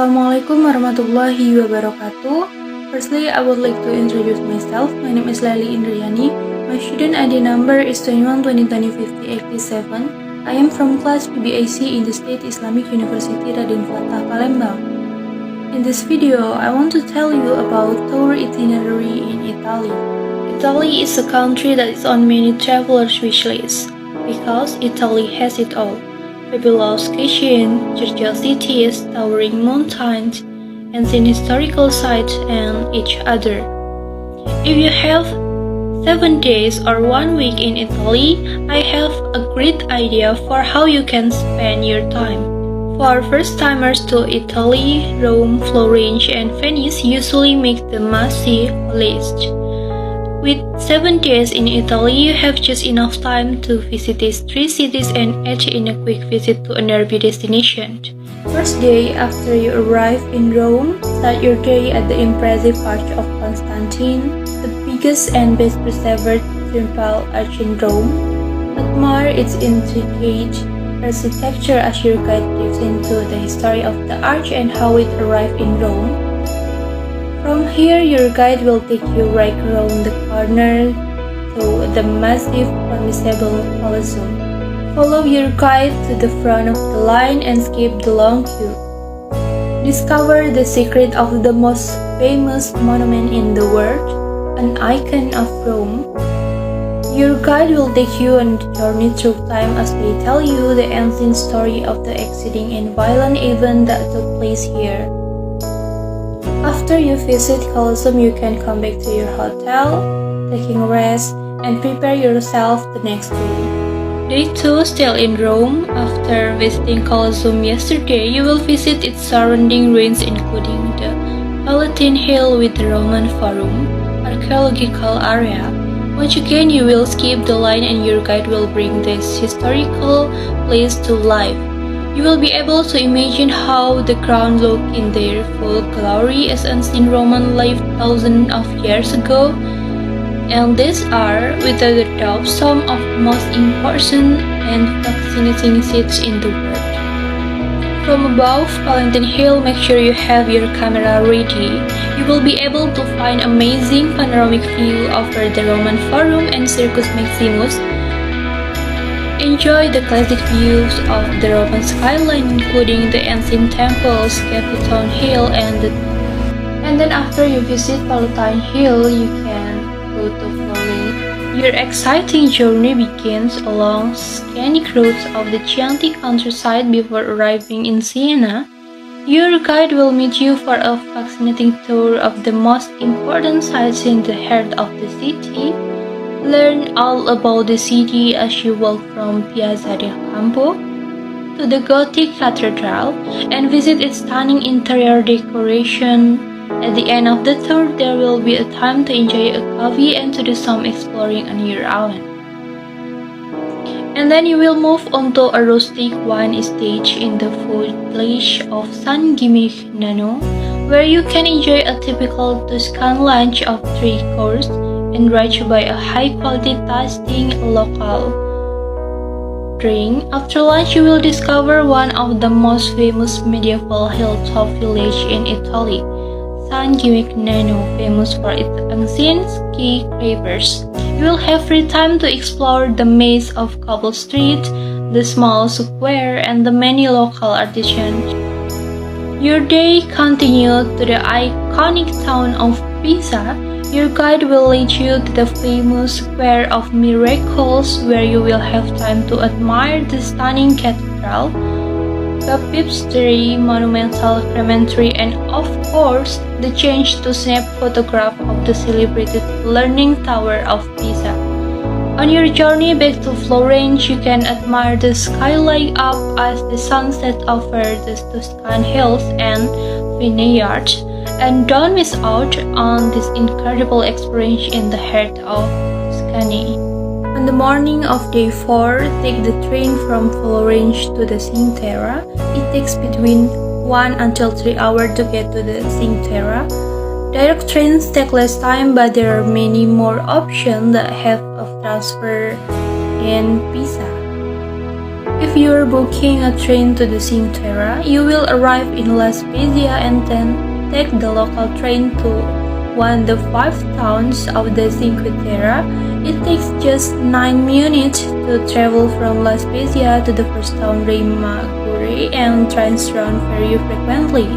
Assalamualaikum warahmatullahi wabarakatuh. Firstly, I would like to introduce myself. My name is Laili Indriani. My student ID number is 21 2020 5087. I am from class PBAC in the State Islamic University Raden Fatah, Palembang. In this video, I want to tell you about tour itinerary in Italy. Italy is a country that is on many travelers' wish lists because Italy has it all. Fabulous kitchen, gorgeous cities, towering mountains, ancient historical sites, and each other. If you have 7 days or 1 week in Italy, I have a great idea for how you can spend your time. For first-timers to Italy, Rome, Florence, and Venice usually make the must-see list. With 7 days in Italy, you have just enough time to visit these 3 cities and add in a quick visit to a nearby destination. First day after you arrive in Rome, start your day at the impressive Arch of Constantine, the biggest and best preserved triumphal arch in Rome. Admire its intricate architecture as your guide dives into the history of the arch and how it arrived in Rome. From here, your guide will take you right around the corner to the massive formidable Colosseum. Follow your guide to the front of the line and skip the long queue. Discover the secret of the most famous monument in the world, an icon of Rome. Your guide will take you on a journey through time as they tell you the ancient story of the exciting and violent event that took place here. After you visit Colosseum, you can come back to your hotel, taking a rest, and prepare yourself the next day. Day 2, still in Rome. After visiting Colosseum yesterday, you will visit its surrounding ruins including the Palatine Hill with the Roman Forum, archaeological area. Once again, you will skip the line and your guide will bring this historical place to life. You will be able to imagine how the ground looked in their full glory as ancient Roman lived thousands of years ago. And these are, without a doubt, some of the most important and fascinating sights in the world. From above Palatine Hill, make sure you have your camera ready. You will be able to find amazing panoramic view over the Roman Forum and Circus Maximus. Enjoy the classic views of the Roman skyline, including the ancient temples, Capitol Hill, and then after you visit Palatine Hill, you can go to Florence. Your exciting journey begins along scenic routes of the gigantic countryside before arriving in Siena. Your guide will meet you for a fascinating tour of the most important sites in the heart of the city. Learn all about the city as you walk from Piazza del Campo to the Gothic Cathedral and visit its stunning interior decoration. At the end of the tour, there will be a time to enjoy a coffee and to do some exploring on your own. And then you will move on to a rustic wine estate in the village of San Gimignano, where you can enjoy a typical Tuscan lunch of 3 courses. Enriched by a high-quality tasting local drink. After lunch, you will discover one of the most famous medieval hilltop village in Italy, San Gimignano, famous for its ancient skyscrapers. You will have free time to explore the maze of cobble street, the small square, and the many local artisans. Your day continues to the iconic town of Pisa. Your guide will lead you to the famous Square of Miracles, where you will have time to admire the stunning cathedral, baptistry, monumental cemetery, and of course, the chance to snap photograph of the celebrated Leaning Tower of Pisa. On your journey back to Florence, you can admire the skyline up as the sunset over the Tuscan hills and vineyards. And don't miss out on this incredible experience in the heart of Tuscany. On the morning of day 4, take the train from Florence to the Cinque Terre. It takes between 1 until 3 hours to get to the Cinque Terre. Direct trains take less time, but there are many more options that have of transfer in Pisa. If you are booking a train to the Cinque Terre, you will arrive in La Spezia and then take the local train to one of the 5 towns of the Cinque Terre. It takes just 9 minutes to travel from La Spezia to the first town, Remaguri, and trains run very frequently.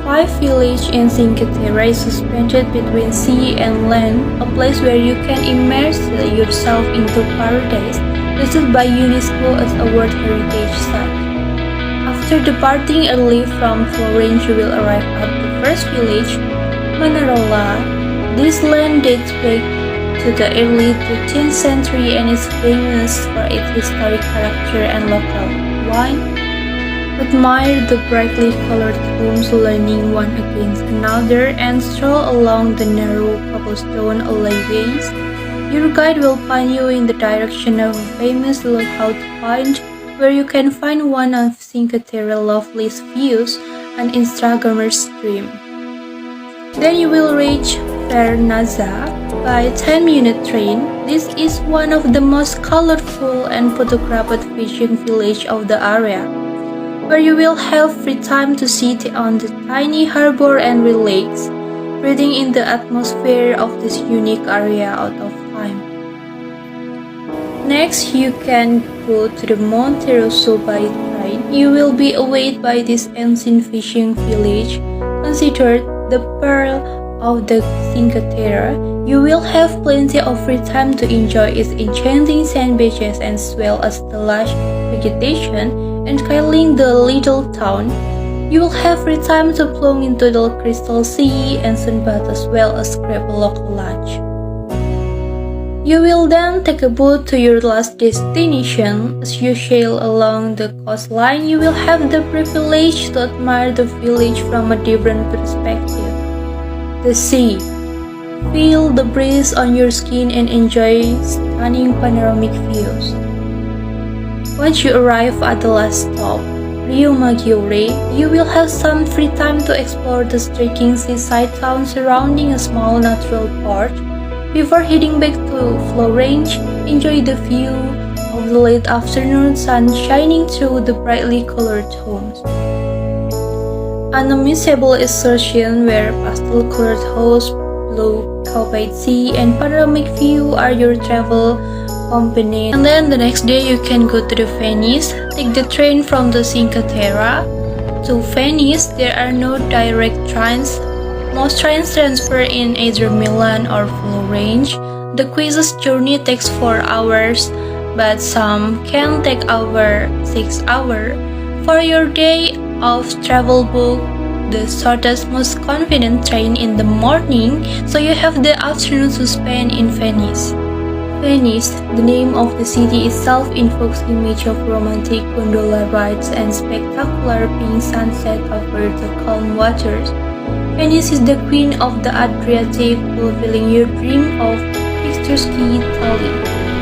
5 village in Cinque Terre is suspended between sea and land, a place where you can immerse yourself into paradise, listed by UNESCO as a World Heritage Site. After departing early from Florence, you will arrive at the first village, Manarola. This land dates back to the early 13th century and is famous for its historic character and local wine. Admire the brightly colored homes leaning one against another and stroll along the narrow cobblestone alleyways. Your guide will point you in the direction of a famous lookout point where you can find one of Cinque Terre's loveliest views, an Instagrammer's dream. Then you will reach Vernazza by 10-minute train. This is one of the most colorful and photographed fishing village of the area, where you will have free time to sit on the tiny harbor and relax, breathing in the atmosphere of this unique area out of time. Next, you can go to the Monte Rosso by train. You will be awaited by this ancient fishing village, considered the pearl of the Cinque Terre. You will have plenty of free time to enjoy its enchanting sand beaches as well as the lush vegetation encircling the little town. You will have free time to plunge into the crystal sea and sunbathe as well as grab a local lunch. You will then take a boat to your last destination. As you sail along the coastline, you will have the privilege to admire the village from a different perspective. The sea. Feel the breeze on your skin and enjoy stunning panoramic views. Once you arrive at the last stop, Rio Maggiore, you will have some free time to explore the striking seaside town surrounding a small natural port. Before heading back to Florence, enjoy the view of the late afternoon sun shining through the brightly colored homes. An unmissable excursion where pastel-colored house, blue cowpath sea, and panoramic view are your travel companion. And then the next day you can go to the Venice. Take the train from the Cinque Terre to Venice. There are no direct trains. Most trains transfer in either Milan or Florence. The quickest journey takes 4 hours, but some can take over 6 hours. For your day of travel, book the shortest, most convenient train in the morning, so you have the afternoon to spend in Venice. Venice, the name of the city itself, invokes image of romantic gondola rides and spectacular pink sunset over the calm waters. Venice is the queen of the Adriatic, fulfilling your dream of picturesque Italy.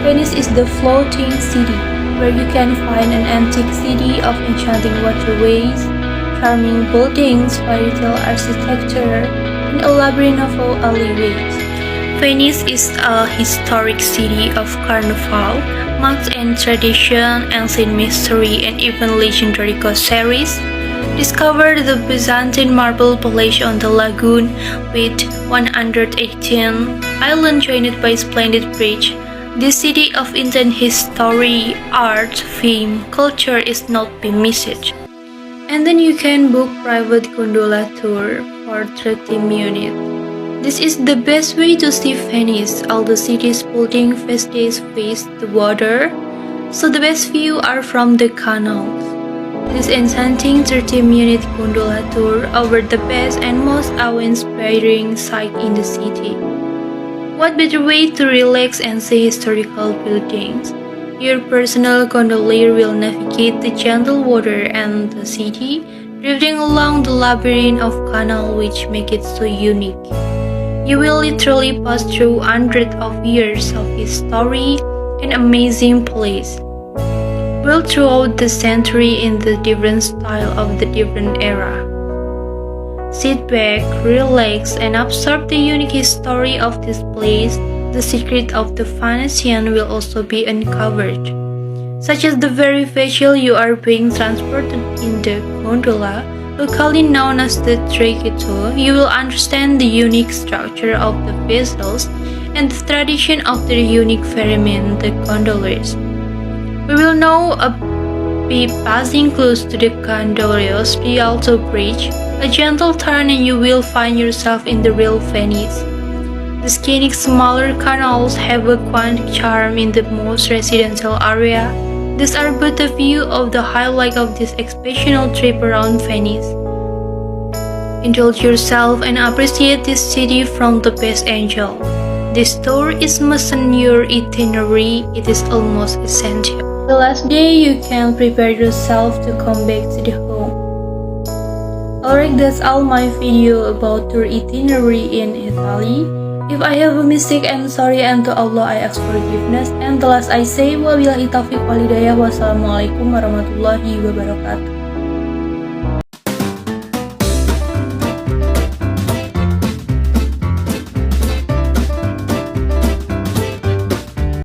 Venice is the floating city, where you can find an antique city of enchanting waterways, charming buildings, fairy tale architecture, and a labyrinth of alleyways. Venice is a historic city of carnival, marks and tradition, ancient mystery, and even legendary ghost series. Discover the Byzantine marble palace on the lagoon with 118 islands joined by a splendid bridge. This city of intense history, art, fame, culture is not be missed. And then you can book private gondola tour for 30 minutes. This is the best way to see Venice. All the city's building faces the water, so the best view are from the canals. This enchanting 30-minute gondola tour over the best and most awe-inspiring sight in the city. What better way to relax and see historical buildings? Your personal gondolier will navigate the gentle water and the city, drifting along the labyrinth of canals which make it so unique. You will literally pass through hundreds of years of history, an amazing place, built throughout the century in the different style of the different era. Sit back, relax, and observe the unique history of this place. The secret of the Venetian will also be uncovered. such as the very vessel you are being transported in the gondola, locally known as the traghetto. You will understand the unique structure of the vessels and the tradition of the unique ferrymen, the gondoliers. We will now be passing close to the Gondolio's Rialto Bridge. A gentle turn and you will find yourself in the real Venice. The scenic smaller canals have a quaint charm in the most residential area. These are but a few of the highlights of this exceptional trip around Venice. Indulge yourself and appreciate this city from the best angle. This tour is must-on your itinerary. It is almost essential. The last day you can prepare yourself to come back to the home. Alright, that's all my video about tour itinerary in Italy. If I have a mistake, I'm sorry, and to Allah I ask forgiveness. And the last I say, wabillahi taufiq walhidayah. Wassalamualaikum warahmatullahi wabarakatuh.